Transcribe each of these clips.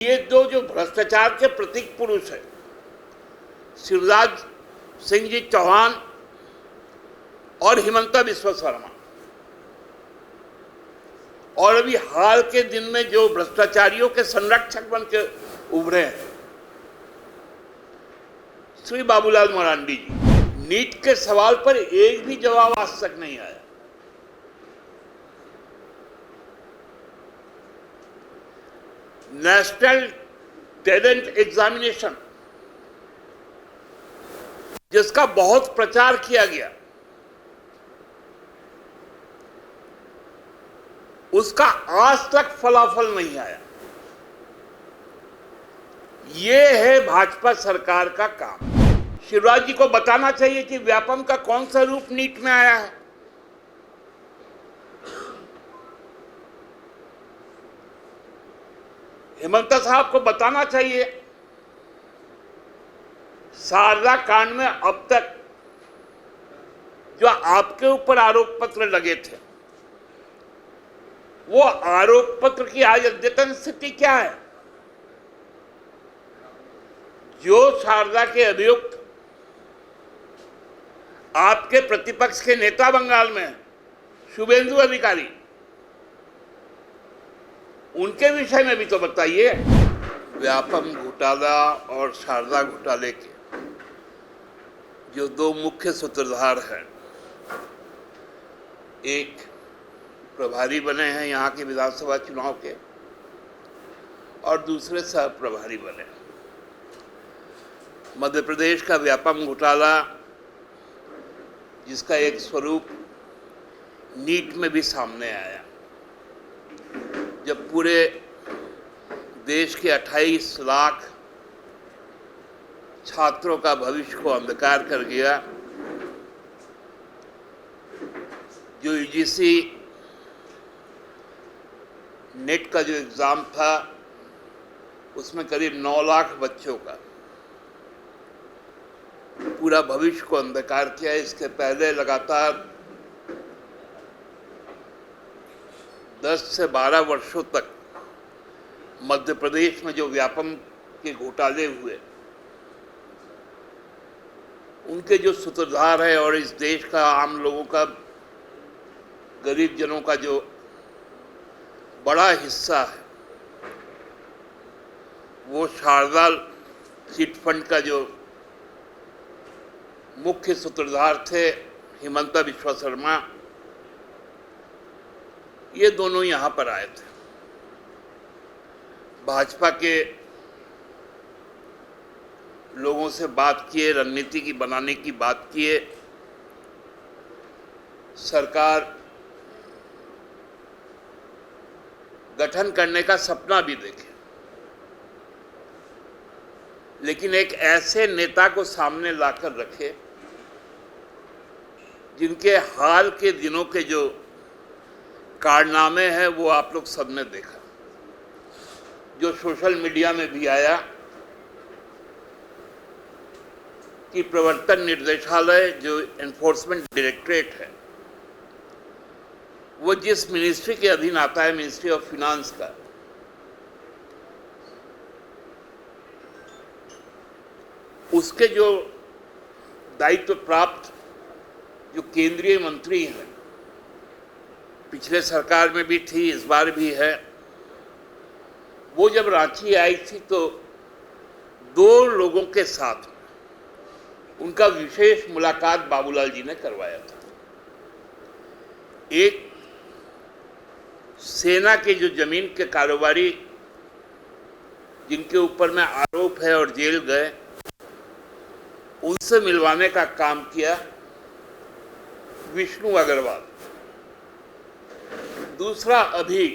ये दो जो भ्रष्टाचार के प्रतीक पुरुष है, शिवराज सिंह जी चौहान और हिमंता बिस्वा शर्मा, और अभी हाल के दिन में जो भ्रष्टाचारियों के संरक्षक बन के उभरे हैं श्री बाबूलाल मरांडी जी, नीट के सवाल पर एक भी जवाब आज तक नहीं आया। नेशनल टैलेंट एग्जामिनेशन जिसका बहुत प्रचार किया गया, उसका आज तक फलाफल नहीं आया। ये है भाजपा सरकार का काम। शिवराज जी को बताना चाहिए कि व्यापम का कौन सा रूप नीट में आया है। हेमंता साहब को बताना चाहिए शारदा कांड में अब तक जो आपके ऊपर आरोप पत्र लगे थे, वो आरोप पत्र की आज अद्यतन स्थिति क्या है। जो शारदा के अभियुक्त आपके प्रतिपक्ष के नेता बंगाल में शुभेंदु अधिकारी, उनके विषय में भी तो बताइए। व्यापम घोटाला और शारदा घोटाले के जो दो मुख्य सूत्रधार हैं, एक प्रभारी बने हैं यहाँ के विधानसभा चुनाव के और दूसरे सह प्रभारी बने। मध्य प्रदेश का व्यापम घोटाला, जिसका एक स्वरूप नीट में भी सामने आया, जब पूरे देश के 28 लाख छात्रों का भविष्य को अंधकार कर गया। जो यूजीसी नेट का जो एग्ज़ाम था, उसमें करीब 9 लाख बच्चों का पूरा भविष्य को अंधकार किया। इसके पहले लगातार 10 से 12 वर्षों तक मध्य प्रदेश में जो व्यापम के घोटाले हुए, उनके जो सूत्रधार है और इस देश का आम लोगों का, गरीब जनों का जो बड़ा हिस्सा है, वो शारदा चिट फंड का जो मुख्य सूत्रधार थे हिमंता बिस्वा शर्मा, ये दोनों यहाँ पर आए थे। भाजपा के लोगों से बात किए, रणनीति की बनाने की बात किए, सरकार गठन करने का सपना भी देखे, लेकिन एक ऐसे नेता को सामने लाकर रखे जिनके हाल के दिनों के जो कारनामे हैं वो आप लोग सबने देखा, जो सोशल मीडिया में भी आया कि प्रवर्तन निर्देशालय जो एनफोर्समेंट डायरेक्टरेट है, वो जिस मिनिस्ट्री के अधीन आता है, मिनिस्ट्री ऑफ फिनांस का, उसके जो दायित्व प्राप्त जो केंद्रीय मंत्री हैं, पिछले सरकार में भी थी, इस बार भी है, वो जब रांची आई थी तो 2 लोगों के साथ उनका विशेष मुलाकात बाबूलाल जी ने करवाया था। एक सेना के जो जमीन के कारोबारी, जिनके ऊपर में आरोप है और जेल गए, उनसे मिलवाने का काम किया विष्णु अग्रवाल। दूसरा अभी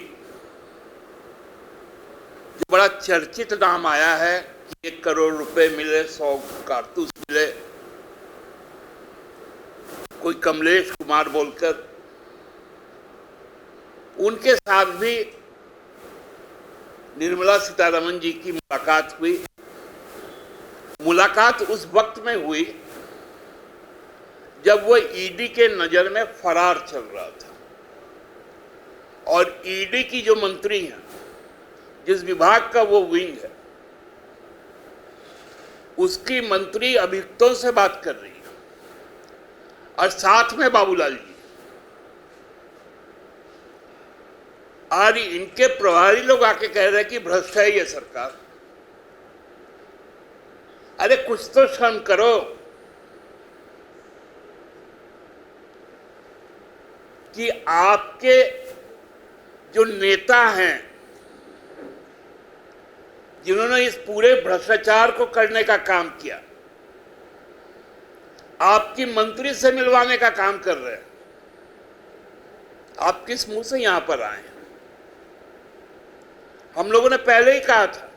जो बड़ा चर्चित नाम आया है कि 1 करोड़ रुपए मिले, 100 कारतूस मिले, कोई कमलेश कुमार बोलकर, उनके साथ भी निर्मला सीतारमण जी की मुलाकात हुई। मुलाकात उस वक्त में हुई जब वो ईडी के नजर में फरार चल रहा था, और ईडी की जो मंत्री हैं जिस विभाग का वो विंग है, उसकी मंत्री अभियुक्तों से बात कर रही है और साथ में बाबूलाल जी। आज इनके प्रभारी लोग आके कह रहे हैं कि भ्रष्ट है ये सरकार। अरे कुछ तो शर्म करो। कि आपके जो नेता हैं, जिन्होंने इस पूरे भ्रष्टाचार को करने का काम किया, आपकी मंत्री से मिलवाने का काम कर रहे हैं, आप किस मुंह से यहां पर आए हैं? हम लोगों ने पहले ही कहा था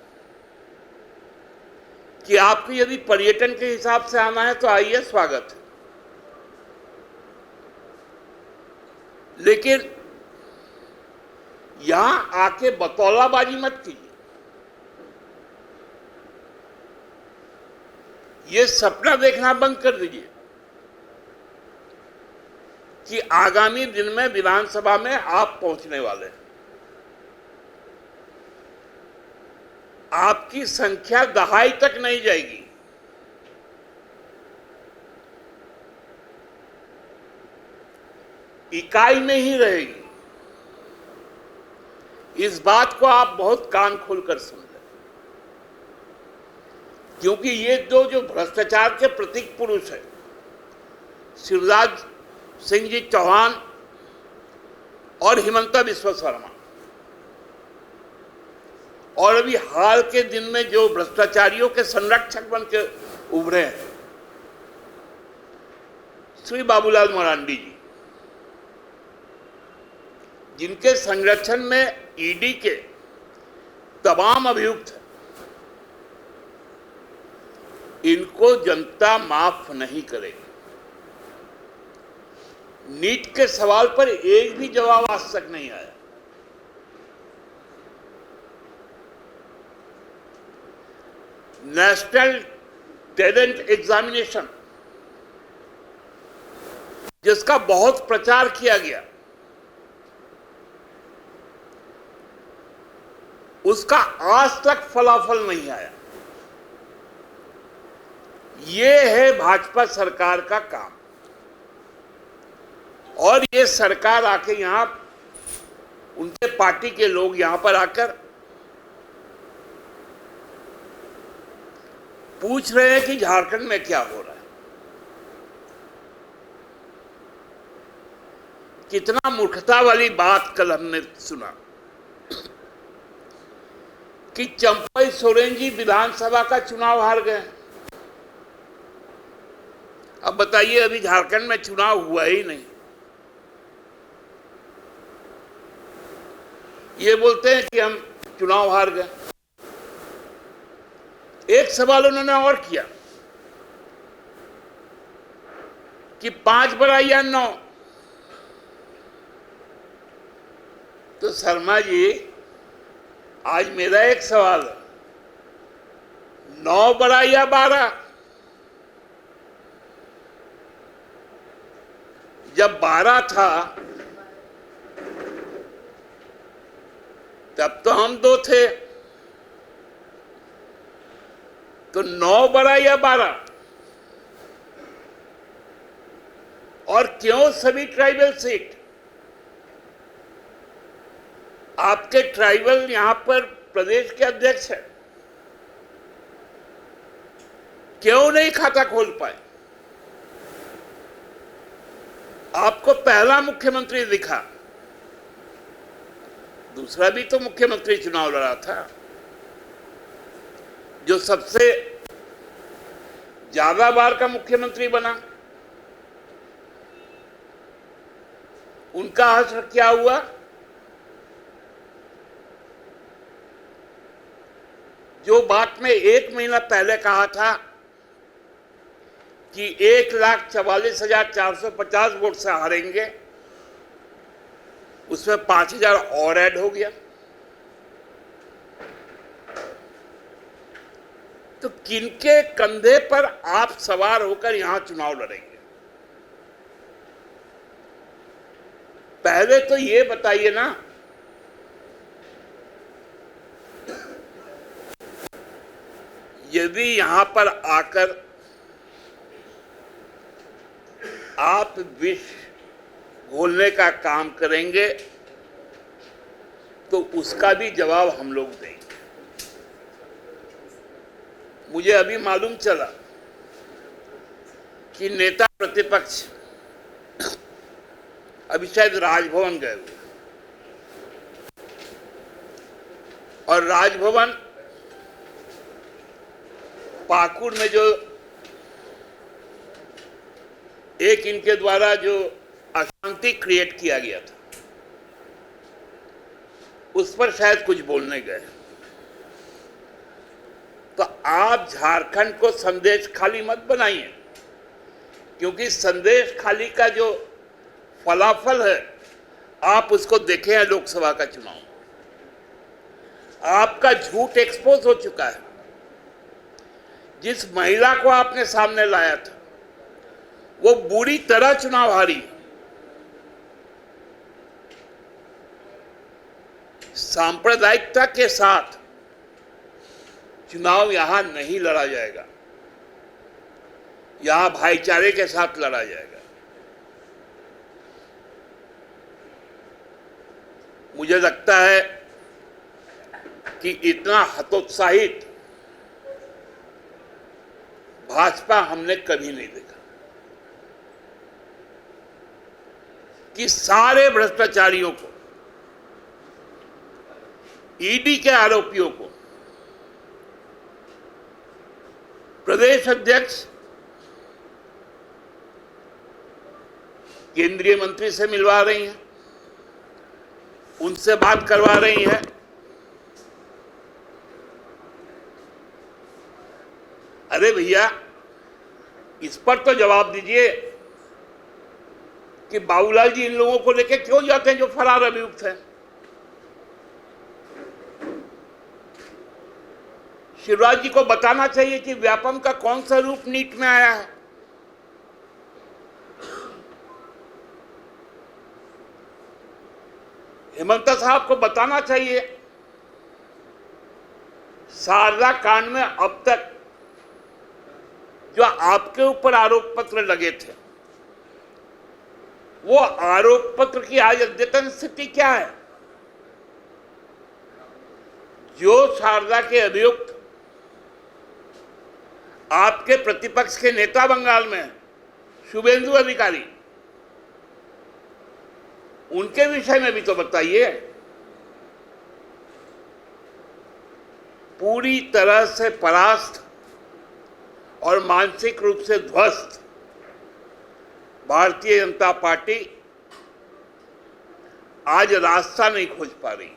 कि आपको यदि पर्यटन के हिसाब से आना है तो आइए, स्वागत है, लेकिन यहां आके बतौलाबाजी मत कीजिए। ये सपना देखना बंद कर दीजिए कि आगामी दिन में विधानसभा में आप पहुंचने वाले हैं। आपकी संख्या दहाई तक नहीं जाएगी। इकाई में ही रहेगी। इस बात को आप बहुत कान खोलकर समझें, क्योंकि ये जो भ्रष्टाचार के प्रतीक पुरुष है, शिवराज सिंह जी चौहान और हिमंता बिस्वा शर्मा, और अभी हाल के दिन में जो भ्रष्टाचारियों के संरक्षक बन के उभरे हैं, श्री बाबूलाल मरांडी जी, जिनके संरक्षण में ईडी के तमाम अभियुक्त हैं, इनको जनता माफ नहीं करेगी। नीट के सवाल पर एक भी जवाब आज तक नहीं आया। नेशनल टैलेंट एग्जामिनेशन, जिसका बहुत प्रचार किया गया, उसका आज तक फलाफल नहीं आया। ये है भाजपा सरकार का काम। और ये सरकार आके यहां, उनके पार्टी के लोग यहां पर आकर पूछ रहे हैं कि झारखंड में क्या हो रहा है। कितना मूर्खता वाली बात कल हमने सुना कि चंपई सोरेन जी विधानसभा का चुनाव हार गए। अब बताइए, अभी झारखंड में चुनाव हुआ ही नहीं, ये बोलते हैं कि हम चुनाव हार गए। एक सवाल उन्होंने और किया कि 5 बड़ा या 9। तो शर्मा जी, आज मेरा एक सवाल है, 9 बड़ा या 12? जब 12 था तब तो हम 2 थे, तो 9 बड़ा या 12? और क्यों सभी ट्राइबल सीट? आपके ट्राइबल यहां पर प्रदेश के अध्यक्ष है, क्यों नहीं खाता खोल पाए? आपको पहला मुख्यमंत्री दिखा, दूसरा भी तो मुख्यमंत्री चुनाव लड़ा था, जो सबसे ज्यादा बार का मुख्यमंत्री बना। उनका हश्र क्या हुआ? जो बात में 1 महीना पहले कहा था कि 1,44,450 वोट से हारेंगे, उसमें 5,000 और ऐड हो गया। तो किनके कंधे पर आप सवार होकर यहां चुनाव लड़ेंगे? पहले तो ये बताइए ना यदि यहां पर आकर आप विष घोलने का काम करेंगे तो उसका भी जवाब हम लोग देंगे। मुझे अभी मालूम चला कि नेता प्रतिपक्ष अभी शायद राजभवन गए हुए, और राजभवन पाकुड़ में जो एक इनके द्वारा जो अशांति क्रिएट किया गया था उस पर शायद कुछ बोलने गए। तो आप झारखंड को संदेश खाली मत बनाइए, क्योंकि संदेश खाली का जो फलाफल है आप उसको देखे हैं। लोकसभा का चुनाव आपका झूठ एक्सपोज हो चुका है। जिस महिला को आपने सामने लाया था वो बुरी तरह चुनाव हारी। सांप्रदायिकता के साथ चुनाव यहां नहीं लड़ा जाएगा, यहां भाईचारे के साथ लड़ा जाएगा। मुझे लगता है कि इतना हतोत्साहित भाजपा हमने कभी नहीं देखा कि सारे भ्रष्टाचारियों को, ईडी के आरोपियों को प्रदेश अध्यक्ष केंद्रीय मंत्री से मिलवा रही हैं, उनसे बात करवा रही हैं। अरे भैया, इस पर तो जवाब दीजिए कि बाबूलाल जी इन लोगों को लेकर क्यों जाते हैं जो फरार अभियुक्त हैं। शिवराज जी को बताना चाहिए कि व्यापम का कौन सा रूप नीट में आया है। हेमंत साहब को बताना चाहिए शारदा कांड में अब तक जो आपके ऊपर आरोप पत्र लगे थे वो आरोप पत्र की आज अद्यतन स्थिति क्या है। जो शारदा के अभियुक्त आपके प्रतिपक्ष के नेता बंगाल में शुभेंदु अधिकारी, उनके विषय में भी तो बताइए। पूरी तरह से परास्त और मानसिक रूप से ध्वस्त भारतीय जनता पार्टी आज रास्ता नहीं खोज पा रही।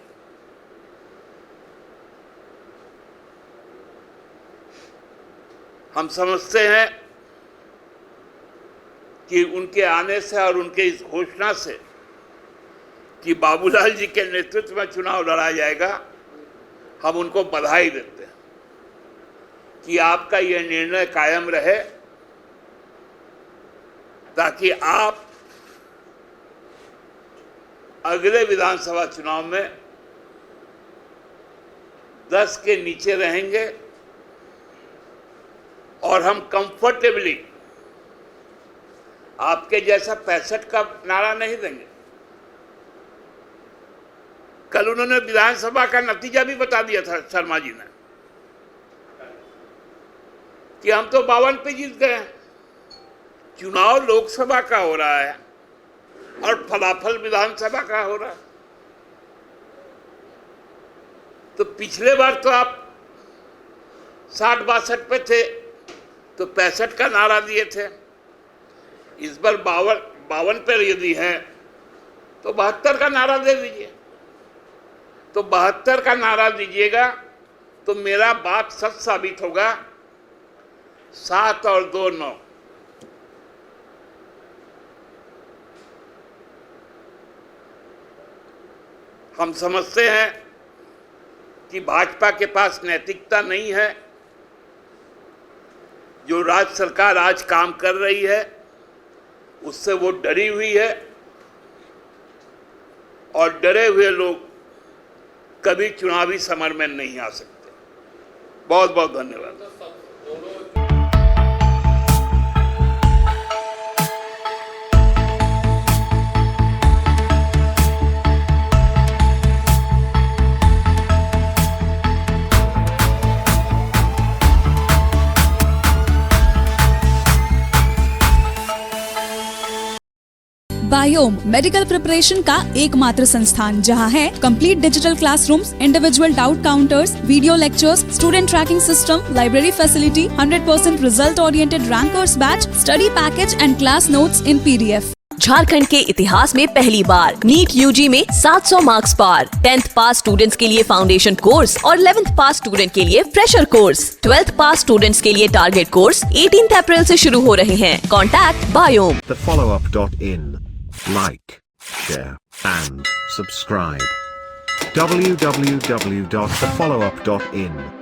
हम समझते हैं कि उनके आने से और उनके इस घोषणा से कि बाबूलाल जी के नेतृत्व में चुनाव लड़ा जाएगा, हम उनको बधाई देते हैं कि आपका यह निर्णय कायम रहे, ताकि आप अगले विधानसभा चुनाव में 10 के नीचे रहेंगे और हम कंफर्टेबली आपके जैसा 65 का नारा नहीं देंगे। कल उन्होंने विधानसभा का नतीजा भी बता दिया था शर्मा जी ने कि हम तो 52 पे जीत गए हैं। चुनाव लोकसभा का हो रहा है और फलाफल विधानसभा का हो रहा है। तो पिछले बार तो आप 60-62 पे थे तो 65 का नारा दिए थे। इस बार 52 पे यदि है तो 72 का नारा दे दीजिए। तो 72 का नारा दीजिएगा तो मेरा बात सच साबित होगा। 7 और 2 9। हम समझते हैं कि भाजपा के पास नैतिकता नहीं है। जो राज्य सरकार आज काम कर रही है उससे वो डरी हुई है, और डरे हुए लोग कभी चुनावी समर में नहीं आ सकते। बहुत बहुत धन्यवाद। बायोम मेडिकल प्रिपरेशन का एकमात्र संस्थान जहां है complete digital classrooms, individual doubt counters, video lectures, student tracking system, library facility, 100% result oriented rankers batch, study package and class notes in PDF। Jharkhand के इतिहास में पहली बार नीट यूजी में 700 मार्क्स पार। 10th पास स्टूडेंट्स के लिए फाउंडेशन कोर्स और 11th पास student के लिए फ्रेशर कोर्स। 12th पास स्टूडेंट्स के लिए टारगेट कोर्स 18 अप्रैल से शुरू हो रहे हैं। Contact biome. thefollowup.in. Like, share, and subscribe. www.thefollowup.in